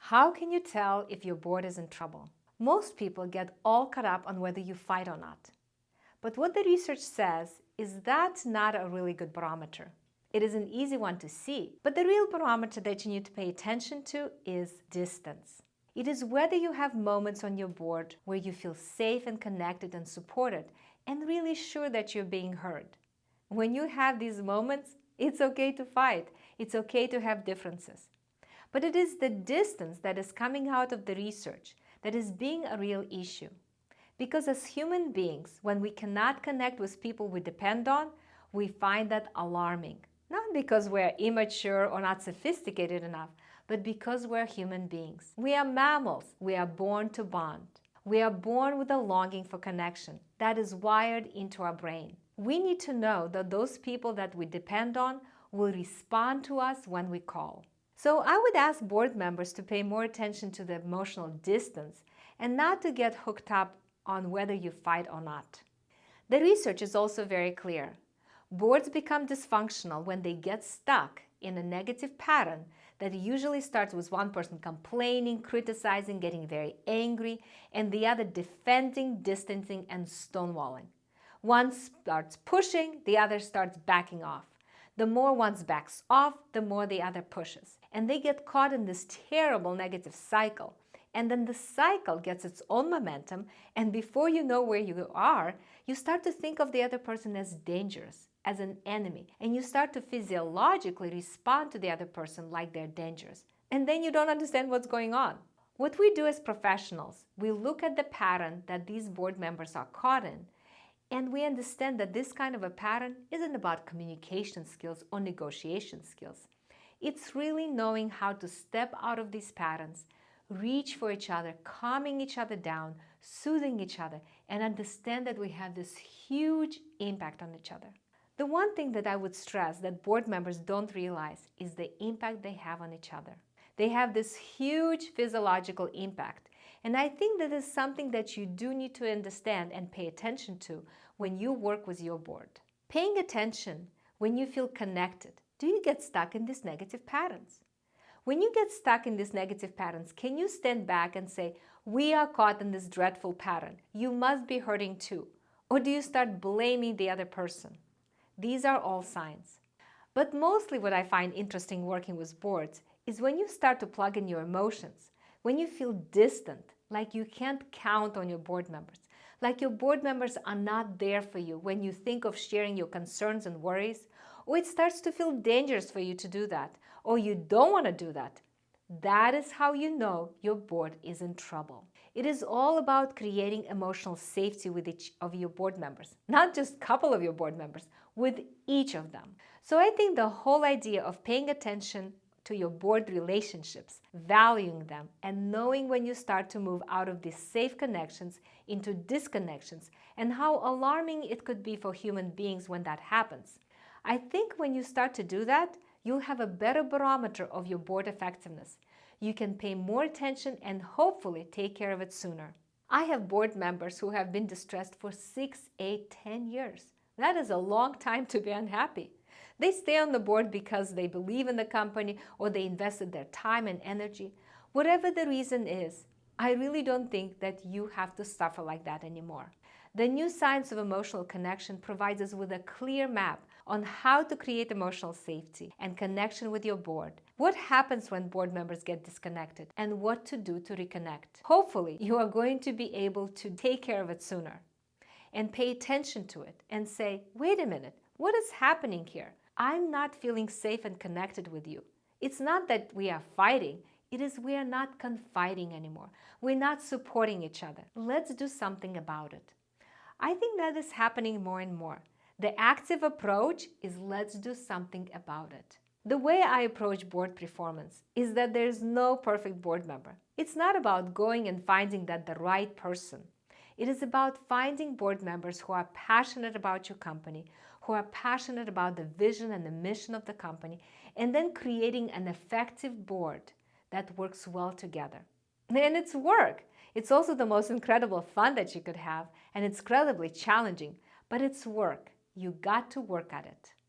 How can you tell if your board is in trouble? Most people get all caught up on whether you fight or not. But what the research says is that's not a really good barometer. It is an easy one to see, but the real barometer that you need to pay attention to is distance. It is whether you have moments on your board where you feel safe and connected and supported and really sure that you're being heard. When you have these moments, it's okay to fight. It's okay to have differences. But it is the distance that is coming out of the research that is being a real issue. Because as human beings, when we cannot connect with people we depend on, we find that alarming. Not because we're immature or not sophisticated enough, but because we're human beings. We are mammals. We are born to bond. We are born with a longing for connection that is wired into our brain. We need to know that those people that we depend on will respond to us when we call. So I would ask board members to pay more attention to the emotional distance and not to get hooked up on whether you fight or not. The research is also very clear. Boards become dysfunctional when they get stuck in a negative pattern that usually starts with one person complaining, criticizing, getting very angry, and the other defending, distancing, and stonewalling. One starts pushing, the other starts backing off. The more one backs off, the more the other pushes. And they get caught in this terrible negative cycle. And then the cycle gets its own momentum, and before you know where you are, you start to think of the other person as dangerous, as an enemy, and you start to physiologically respond to the other person like they're dangerous. And then you don't understand what's going on. What we do as professionals, we look at the pattern that these board members are caught in, and we understand that this kind of a pattern isn't about communication skills or negotiation skills. It's really knowing how to step out of these patterns, reach for each other, calming each other down, soothing each other, and understand that we have this huge impact on each other. The one thing that I would stress that board members don't realize is the impact they have on each other. They have this huge physiological impact. And I think that is something that you do need to understand and pay attention to when you work with your board. Paying attention when you feel connected. Do you get stuck in these negative patterns? When you get stuck in these negative patterns, can you stand back and say, we are caught in this dreadful pattern. You must be hurting too. Or do you start blaming the other person? These are all signs. But mostly what I find interesting working with boards is when you start to plug in your emotions, when you feel distant, like you can't count on your board members, like your board members are not there for you when you think of sharing your concerns and worries, or it starts to feel dangerous for you to do that, or you don't want to do that. That is how you know your board is in trouble. It is all about creating emotional safety with each of your board members, not just a couple of your board members, with each of them. So I think the whole idea of paying attention to your board relationships, valuing them, and knowing when you start to move out of these safe connections into disconnections, and how alarming it could be for human beings when that happens. I think when you start to do that, you'll have a better barometer of your board effectiveness. You can pay more attention and hopefully take care of it sooner. I have board members who have been distressed for 6, 8, 10 years. That is a long time to be unhappy. They stay on the board because they believe in the company or they invested their time and energy. Whatever the reason is, I really don't think that you have to suffer like that anymore. The new science of emotional connection provides us with a clear map on how to create emotional safety and connection with your board, what happens when board members get disconnected, and what to do to reconnect. Hopefully, you are going to be able to take care of it sooner and pay attention to it and say, wait a minute, what is happening here? I'm not feeling safe and connected with you. It's not that we are fighting. It is we are not confiding anymore. We're not supporting each other. Let's do something about it. I think that is happening more and more. The active approach is let's do something about it. The way I approach board performance is that there's no perfect board member. It's not about going and finding that the right person. It is about finding board members who are passionate about your company, who are passionate about the vision and the mission of the company, and then creating an effective board that works well together. And it's work. It's also the most incredible fun that you could have, and it's incredibly challenging, but it's work. You got to work at it.